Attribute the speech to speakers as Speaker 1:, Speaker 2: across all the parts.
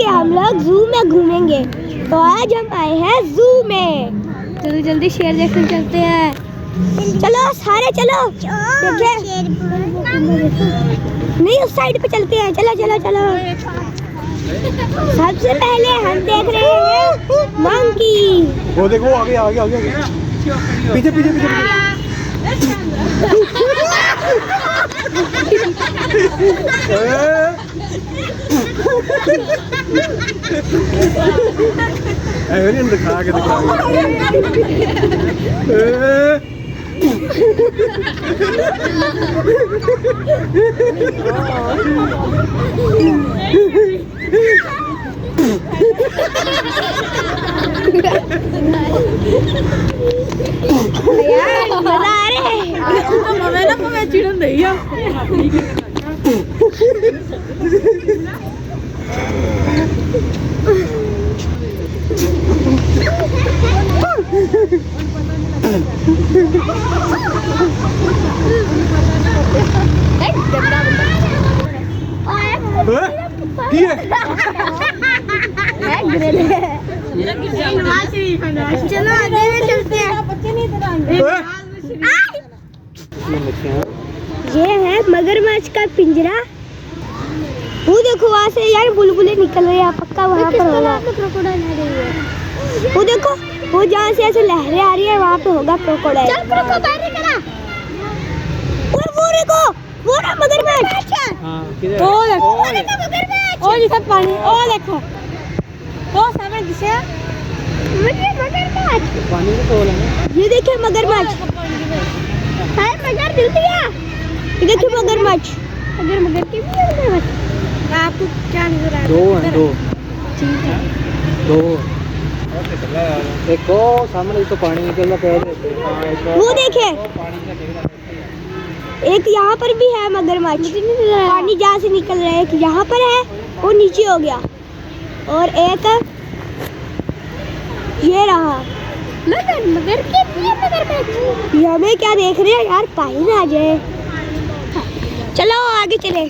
Speaker 1: कि हम लोग जू में घूमेंगे, तो आज हम आए हैं जू में। जल्दी जल्दी शेर देखने चलते हैं। चलो सारे चलो। देखिए नहीं, उस साइड पे चलते हैं। चलो चलो चलो। सबसे पहले हम देख रहे हैं मंकी।
Speaker 2: वो देखो आगे आगे आगे पीछे पीछे पीछे दिखा के
Speaker 1: यार मजा आ रहा है। चिड़न नहीं है। चलो आगे में चलते हैं। ये है मगरमच्छ का पिंजरा। वो देखो वहाँ से यार बुलबुलें निकल रही है, पक्का वहाँ पर होगा। वो देखो वो जहाँ से ऐसे लहरें आ रही है वहाँ पे होगा क्रोकोडाइल। चल क्रोकोडाइल करा। और वो देखो वो ना मगरमच्छ। ओ देखो मगरमच्छ। ओ देखो पानी। ओ देखो वो सामने दिशा मगरमच्छ।
Speaker 2: पानी में तो है।
Speaker 1: ये देखिए मगरमच्छ है। मगर दिल दिया। ये देखिए मगरमच्छ। अगर मगर के भी मगरमच्छ आपको क्या नजर आ रहा है?
Speaker 2: दो हैं, दो
Speaker 1: ठीक है।
Speaker 2: दो देखो सामने तो पानी निकल रहा है।
Speaker 1: वो देखे एक यहाँ पर भी है मगरमच्छ। पानी जहाँ से निकल रहा है, एक यहाँ पर है, वो नीचे हो गया। और एक ये रहा मगर के भी मगरमच्छ। ये हमें क्या देख रहे हैं यार, पानी ना आ जाए। चलो आगे चले।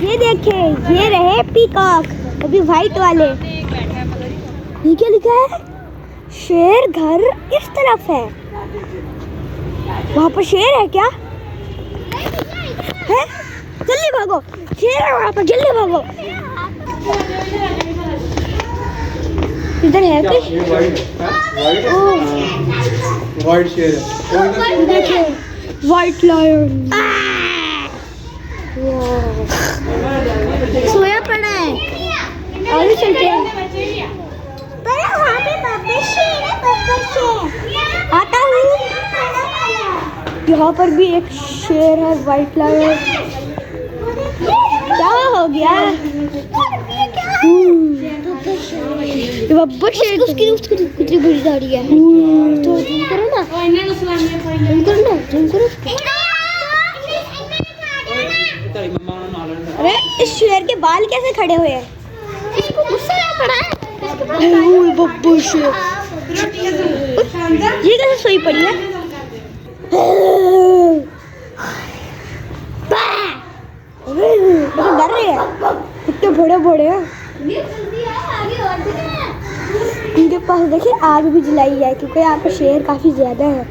Speaker 1: ये देखे ये रहे पीकॉक, अभी व्हाइट वाले। ये क्या लिखा है? शेर घर इस तरफ है। वहाँ पर शेर है क्या है? जल्दी भागो, शेर है वहाँ पर, जल्दी भागो। इधर है कुछ?
Speaker 2: वाइट शेर है।
Speaker 1: देखिए व्हाइट लायन सोया पड़ा है। आगे चलते हैं। वहाँ पे बब्बर शेर है, बब्बर शेर। आता हूँ। यहाँ पर भी एक शेर है, व्हाइट लायन। क्या हो गया? बब्बर शेर उसकी कितनी बड़ी दाढ़ी है। तो जूम करो ना, जूम करो ना, जूम करो। अरे इस शेर के बाल कैसे खड़े हुए हैं? इसको गुस्सा आ पड़ा है। बब्बर शेर ये कैसे सोई पड़ी है? डर रहे हैं, कितने बड़े बड़े हैं। इनके पास देखिए आग भी जलाई है, क्योंकि यहाँ पर शेर काफी ज्यादा है।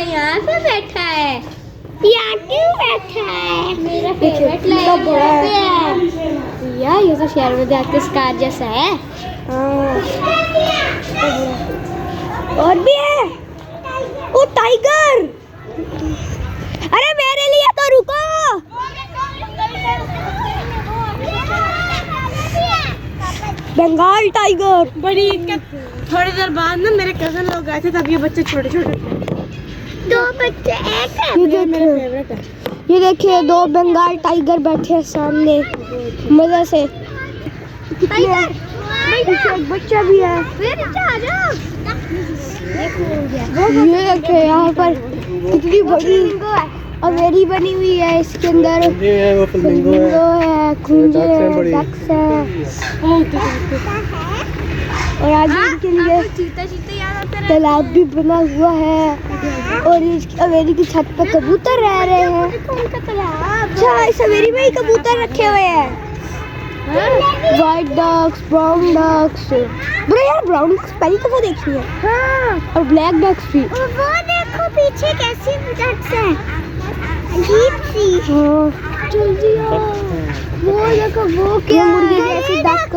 Speaker 1: यहाँ पे बैठा है। यहाँ क्यों बैठा है? मेरा फेवरेट है। यार ये तो शेर में देखते स्कार जैसा है। और भी है वो टाइगर। अरे मेरे लिए तो रुको। बंगाल टाइगर बड़ी। थोड़ी देर बाद ना मेरे कजन लोग आए थे, तब ये बच्चे छोटे छोटे दो बच्चे एक है। ये मेरा फेवरेट है। ये देखिए दो बंगाल टाइगर बैठे हैं सामने मजे से। टाइगर एक बच्चा भी है। ये देखिए यहाँ पर कितनी बड़ी अवेरी बनी हुई है। इसके अंदर फ्लेमिंगो है, कुंजे है, डक्स है। और आगे इनके लिए तालाब भी बना हुआ है और इस हवेली की छत पे कबूतर रह रहे हैं। अच्छा, इस हवेली में ही कबूतर रखे हुए हैं। White ducks, brown ducks. Bro यार, ब्राउन डक्स पहली दफा देखी है। हाँ। और ब्लैक डक्स भी। वो देखो पीछे कैसी डक्स है, अजीब सी। हाँ। जल्दी आओ। वो देखो, वो क्या है? मुर्गी जैसी डक।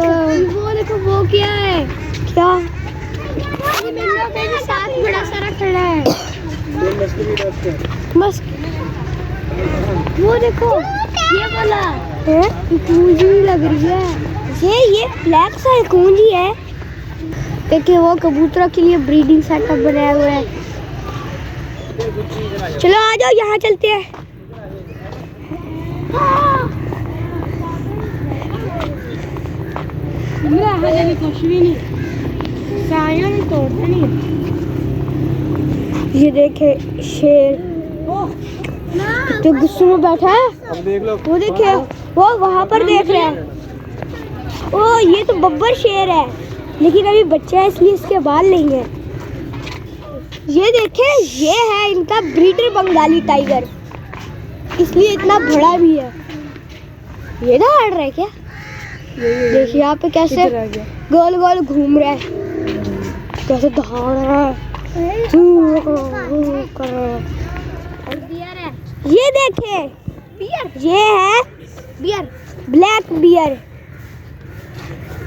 Speaker 1: वो देखो, वो क्या है? क्या? ये बिल्लो के साथ बड़ा सारा खड़ा है। बस वो देखो, ये वाला है, कूंजी लग रही है। ये ब्लैक सा कूंजी है। देखिए, वो कबूतरों के लिए ब्रीडिंग सेटअप बनाया हुआ है। चलो आ जाओ, यहाँ चलते हैं। कुछ भी नहीं, तोड़ते नहीं। ये देखे शेर जो गुस्से में बैठा है।
Speaker 2: अब देख लो,
Speaker 1: वो देखिए, वो वहाँ पर देख रहे हैं। ओ, ये तो बब्बर शेर है, लेकिन अभी बच्चा है इसलिए इसके बाल नहीं है। ये देखे, ये है इनका ब्रीडर बंगाली टाइगर, इसलिए इतना बड़ा भी है। ये ना हट रहा है क्या? देखिए यहाँ पे कैसे गोल गोल घूम रहा है, कैसे दौड़ रहा है। ये देखे, ये है बियर, ब्लैक बियर।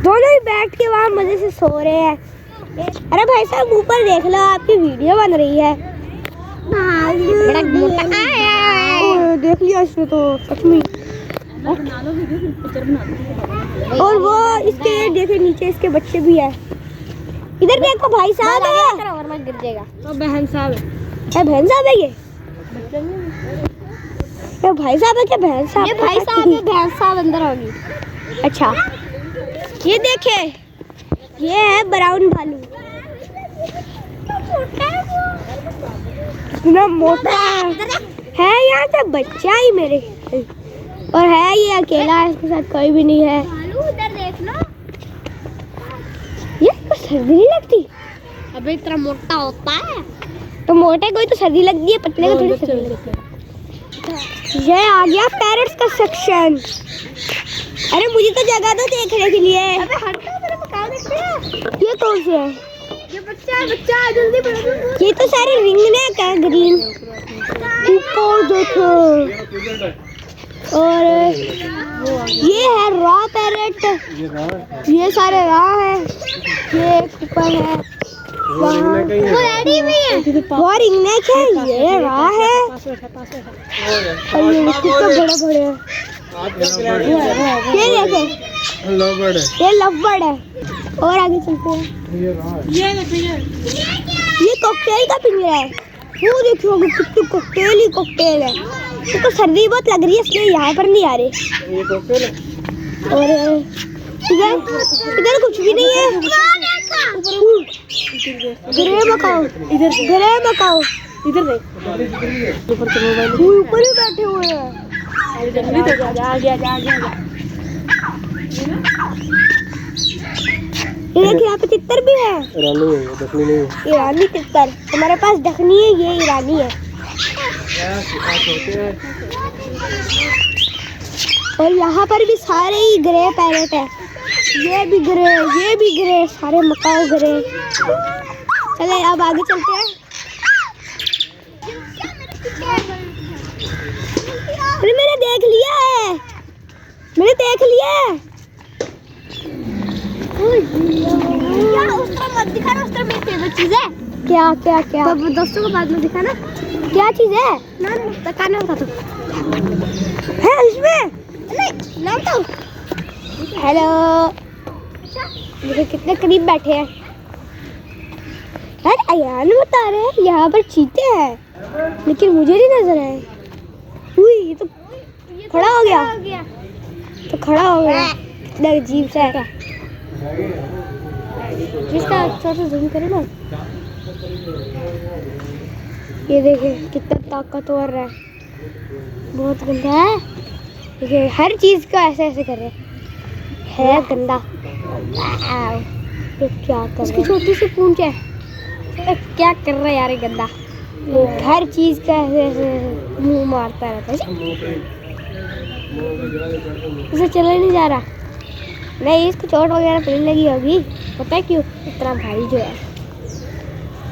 Speaker 1: दोनों ही बैठ के वहाँ मजे से सो रहे हैं। अरे भाई साहब, ऊपर देख लो, आपकी वीडियो बन रही है। बड़ा मोटा है। देख लिया इसने तो सच में। और वो इसके देखे नीचे इसके बच्चे भी है। इधर देखो, भाई साहब है, वरना गिर जाएगा। तो बहन साहब है, बहन साहब है ये भाई साहब है क्या? बहन साहब, ये भाई साहब है, बहन साहब अंदर होगी। अच्छा, ये देखे, ये है ब्राउन भालू। इतना मोटा है, यहाँ से बच्चा ही मेरे, और है ये अकेला है, इसके साथ कोई भी नहीं है। उधर देख लो, ये तो सर्दी नहीं लगती। अबे इतना मोटा होता है तो मोटे कोई तो सर्दी लगती है, पतले को थोड़ी सर्दी लगती है। ये आ गया पैरट्स का सेक्शन। अरे मुझे तो जगह दो देखने के लिए। अबे हट जा, मेरे को कहाँ देखते हैं? ये कौन से है? ये बच्चा है, जल्दी बढ़ो। ये तो सारे रिंगनेक है, ग्रीन। ऊपर देखो, और ये है रॉ पैरट। ये सारे रॉ है। ये ऊपर है, वो रेडी भी है, वो रिंगनेक है। ये रॉ है, और ये कितना बड़ा बड़ा है। ये देखे, ये लवबर्ड है। और आगे चलते हैं। ये कॉकटेल का पिंजरा है। वो देखिए, कितनी कॉकटेल ही कॉकटेल है। तो सर्दी बहुत लग रही है, इसलिए यहाँ पर नहीं आ रहे।
Speaker 2: ये कॉकटेल है।
Speaker 1: और इधर कुछ भी नहीं है। ग्रे मकाओ, ग्रे मकाओ, इधर देख, ऊपर ही बैठे हुए हैं। ये देखिए, यहाँ पे तितर भी है।
Speaker 2: ईरानी है, दखनी नहीं है।
Speaker 1: ईरानी तितर। हमारे पास दखनी है, ये ईरानी है। और यहाँ पर भी सारे ही ग्रे पैरेट है। ये भी ग्रे, ये भी ग्रे, सारे मकाओ ग्रे। चले अब आगे चलते हैं। अरे मैंने देख लिया है, मैंने देख लिया है। मत दिखाना, उसका मेरी फेवरेट चीज है। क्या क्या क्या? तो दोस्तों को बाद में दिखाना क्या चीज है। ना दिखाना होगा तो है इसमें। नहीं ना तो। हेलो, देखो कितने करीब बैठे हैं। यार अयान बता रहे हैं यहाँ पर चीते हैं, लेकिन मुझे नहीं नजर आए। ये तो खड़ा हो गया, तो खड़ा हो गया। कितना अजीब सा है। जिसका अच्छा से जूम करे ना, ये देखिए कितना ताकतवर है, बहुत गंदा है। देखिए हर चीज का ऐसे ऐसे कर रहे हैं, है गंदा। ये क्या कर रहा है? इसकी छोटी सी पूंछ है। क्या कर रहा है यार ये गंदा? वो हर चीज का मुंह मारता रहता है। इसे चला नहीं जा रहा। नहीं, इसको चोट वगैरह पड़ने लगी होगी। पता है क्यों? इतना भारी जो है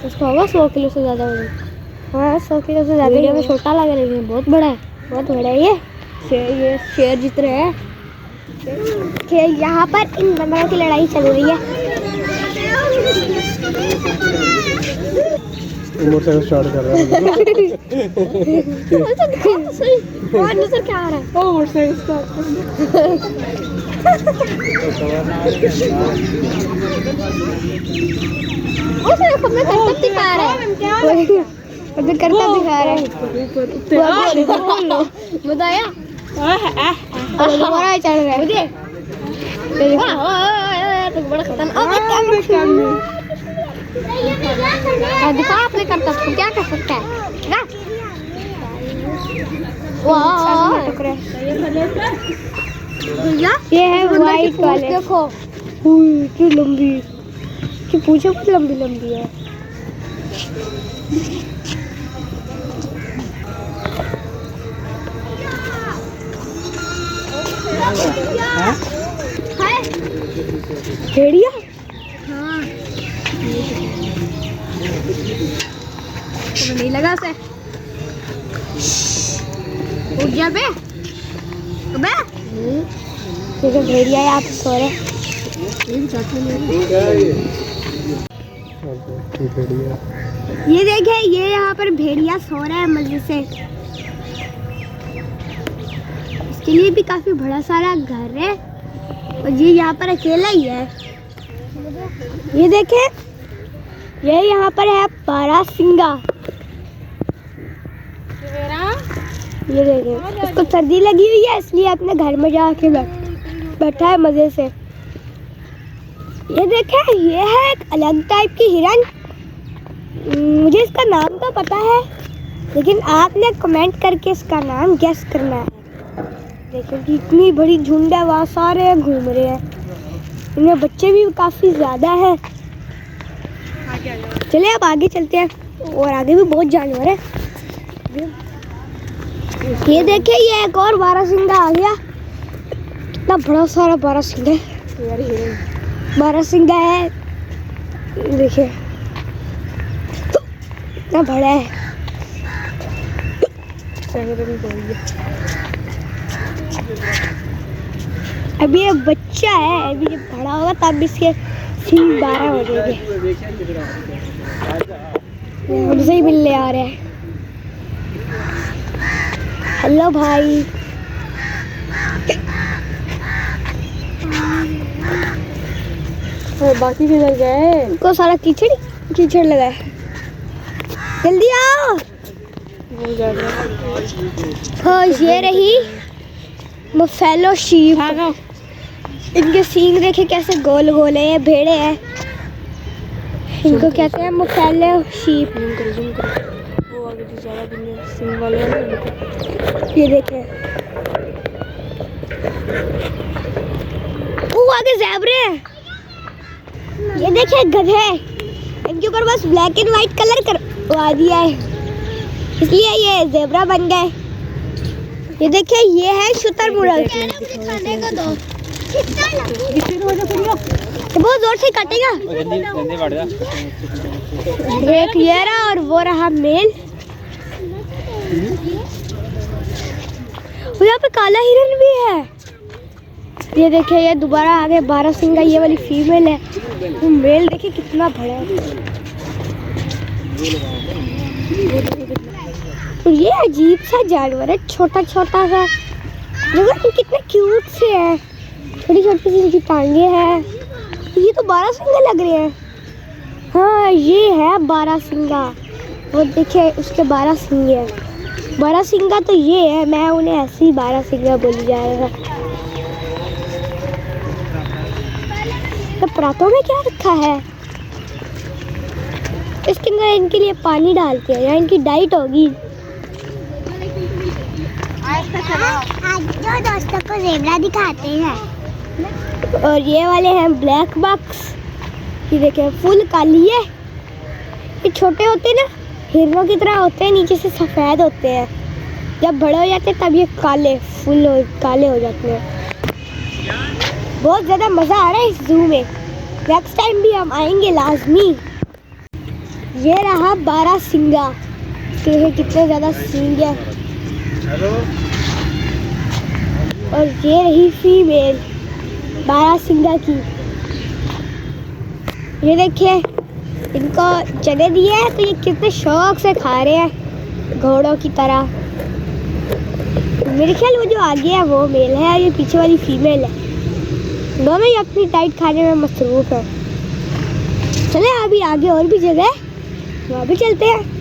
Speaker 1: उसको होगा 100 किलो से ज़्यादा वजन। हाँ 100 किलो से ज़्यादा। वीडियो में छोटा लग रहा है, बहुत बड़ा है, बहुत बड़ा है ये शेर जितने हैं। यहाँ पर इन बंदरों की लड़ाई चल रही है।
Speaker 2: मोटरसाइकिल स्टार्ट कर रहा है।
Speaker 1: नजर क्या आ रहा है?
Speaker 2: ओ मोटरसाइकिल स्टार्ट
Speaker 1: करतब दिखा रहा है। करतब दिखा रहा है। मजा आया? दोबारा चढ़ रहा है मुझे। बड़ा खतरनाक। दिखा आपने करतब को, क्या कर सकता है ना? ये है वाइट वाले। देखो इतनी लंबी, कि पूछो कुछ लंबी लंबी है। भेड़िया? हाँ नहीं लगा से। उठ जा बे। अबे ये तो भेड़िया है, आप सो रहे। ये देखे, ये यहाँ पर भेड़िया सो रहा है मजे से। इसके लिए भी काफी बड़ा सारा घर है और ये यहाँ पर अकेला ही है। ये देखे, ये यहाँ पर है बारहसिंगा। ये देखे, इसको सर्दी लगी हुई है इसलिए अपने घर में जाके बैठा है मजे से। ये देखे, ये है एक अलग टाइप की हिरन। मुझे इसका नाम तो पता है, लेकिन आपने कमेंट करके इसका नाम गेस करना है। देखिए कि इतनी बड़ी झुंड है, वहाँ सारे घूम रहे हैं। इनमें बच्चे भी काफ़ी ज़्यादा हैं। चलिए अब आगे चलते हैं, और आगे भी बहुत जानवर है। ये देखिए, ये एक और बारहसिंगा आ गया। कितना बड़ा सारा बारहसिंगा है। बारहसिंगा है, देखिए कितना बड़ा है। अभी ये बच्चा है, अभी ये बड़ा होगा तब इसके सींग 12 हो जाएंगे। हमसे ही मिलने आ रहे हैं। हेलो भाई।
Speaker 2: और बाकी किधर गए?
Speaker 1: उनको सारा कीचड़ लगा है। जल्दी आओ। हाँ ये रही बफेलो शीप। इनके सींग देखे कैसे गोल गोल है। ये भेड़े हैं, इनको कहते हैं बफेलो शीप। ये देखे, वो आगे ज़ेब्रे हैं। ये देखे गधे, इनके ऊपर बस ब्लैक एंड व्हाइट कलर करवा दिया है, इसलिए ये ज़ेब्रा बन गए। ये देखिए, ये है शुतुरमुर्ग। बहुत जोर से काटेगा। एक ये रहा और वो रहा मेल। यहाँ पे काला हिरन भी है। ये देखिए, ये दोबारा आगे बारहसिंगा, ये वाली फीमेल है। वो मेल देखिए कितना बड़ा है। और ये अजीब सा जानवर है, छोटा छोटा सा। देखो कितने क्यूट से है, छोटी छोटी सी इनकी टांगे हैं। ये तो बारहसिंगा लग रहे हैं। हाँ ये है बारहसिंगा। वो देखिए उसके 12 सिंगे हैं। बारहसिंगा तो ये है, मैं उन्हें ऐसे ही बारहसिंगा बोली जाएगा। तो परातों में क्या रखा है? इसके अंदर इनके लिए पानी डालते हैं, या इनकी डाइट होगी। आज जो दोस्तों को ज़ेब्रा दिखाते हैं। और ये वाले हैं ब्लैक बक्स। ये देखे फुल काली है। ये छोटे होते हैं ना, हिरणों की तरह होते हैं, नीचे से सफ़ेद होते हैं। जब बड़े हो जाते हैं तब ये काले काले हो जाते हैं। बहुत ज़्यादा मज़ा आ रहा है इस जू में। नेक्स्ट टाइम भी हम आएंगे लाजमी। ये रहा बारहसिंगा। देखिए कितने ज़्यादा सींग है। और ये रही फीमेल बारहसिंगा की। ये देखिए इनको जगह दी है तो ये कितने शौक से खा रहे हैं घोड़ों की तरह। मेरे ख्याल वो जो आगे है वो मेल है और ये पीछे वाली फीमेल है। दोनों ही अपनी डाइट खाने में मसरूफ है। चले अभी आगे और भी जगह है, वहाँ भी चलते हैं।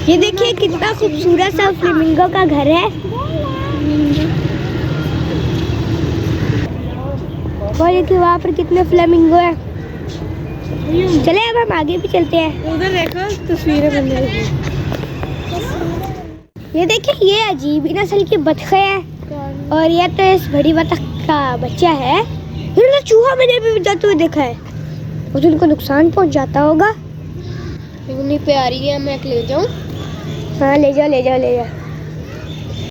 Speaker 1: ये देखिए कितना खूबसूरत सा फ्लेमिंगो का घर है। और देखिए वहाँ पर कितने फ्लेमिंगो है। चले अब हम आगे भी चलते हैं।
Speaker 3: उधर देखो तस्वीरें बनने लगी।
Speaker 1: ये देखिए ये अजीब ही नस्ल की बतखें हैं और ये तो इस बड़ी बतख का बच्चा है। इन्होंने चूहा मैंने भी जाते हुए देखा है और उनको नुकसान पहुंच जाता होगा।
Speaker 3: इतनी प्यारी है, मैं ले जाऊं?
Speaker 1: हाँ ले जाओ ले जाओ ले जाओ।